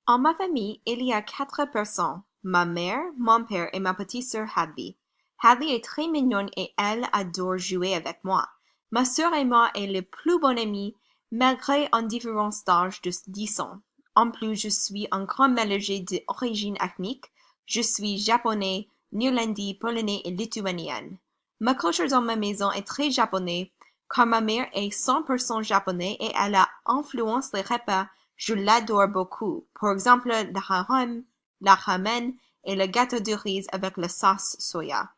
En ma famille, il y a 4 personnes. Ma mère, mon père et ma petite sœur Hadley. Hadley est très mignonne et elle adore jouer avec moi. Ma sœur et moi est le plus bon ami, malgré une différence d'âge de 10 ans. En plus, je suis un grand mélangé d'origine ethnique. Je suis japonais, néerlandais, polonais et lituanienne. Ma culture dans ma maison est très japonaise, car ma mère est 100% japonais et elle a influencé les repas. Je l'adore beaucoup. Par exemple, la ramen et le gâteau de riz avec la sauce soya.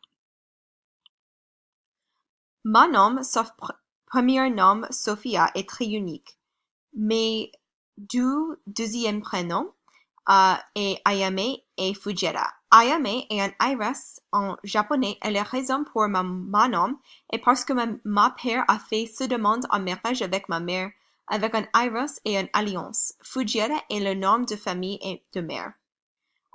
Mon nom, sauf premier nom, Sophia, est très unique. Mes deux deuxièmes prénoms est Ayame et Fujita. Ayame est un iris en japonais et la raison pour mon nom est parce que ma père a fait ce demande en mariage avec ma mère avec un iris et une alliance. Fujita est le nom de famille et de mère.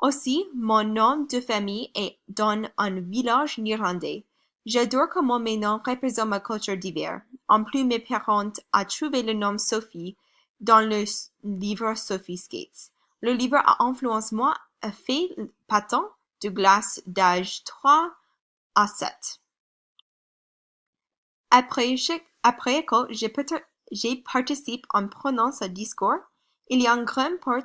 Aussi, mon nom de famille est dans un village néerlandais. J'adore comment mes noms représentent ma culture d'hiver. En plus, mes parents ont trouvé le nom Sophie dans le livre Sophie Skates. Le livre a influencé moi à faire patin de glace d'âge 3 à 7. Après école, j'ai participé en prononce ce discours. Il y a une grande part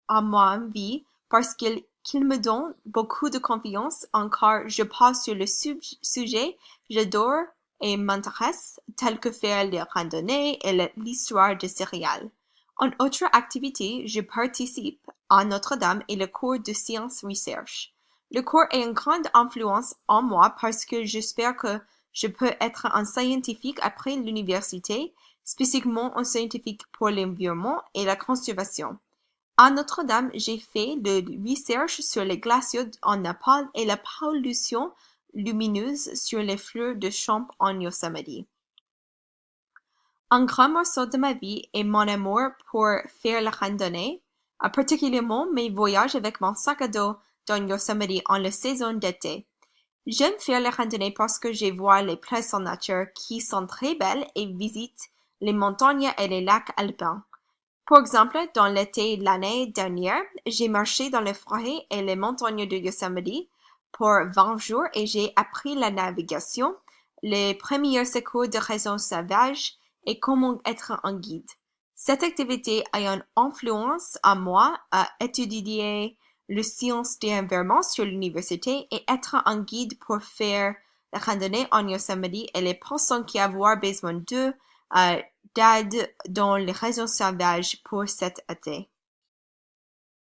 à ma vie parce qu'il me donne beaucoup de confiance car je parle sur le sujet j'adore et m'intéresse, tel que faire les randonnées et l'histoire des céréales. En autre activité, je participe à Notre-Dame et le cours de Science Research. Le cours a une grande influence en moi parce que j'espère que je peux être un scientifique après l'université, spécifiquement un scientifique pour l'environnement et la conservation. À Notre-Dame, j'ai fait de recherche sur les glaciers en Népal et la pollution lumineuse sur les fleurs de champ en Yosemite. Un grand morceau de ma vie est mon amour pour faire la randonnée, particulièrement mes voyages avec mon sac à dos dans Yosemite en la saison d'été. J'aime faire la randonnée parce que je vois les places en nature qui sont très belles et visite les montagnes et les lacs alpins. Par exemple, dans l'été de l'année dernière, j'ai marché dans les forêts et les montagnes de Yosemite pour 20 jours et j'ai appris la navigation, les premiers secours de raisons sauvages et comment être un guide. Cette activité a une influence à moi à étudier les sciences de l'environnement sur l'université et être un guide pour faire la randonnée en Yosemite et les personnes qui avoir besoin d'eux d'aide dans les régions sauvages pour cet été.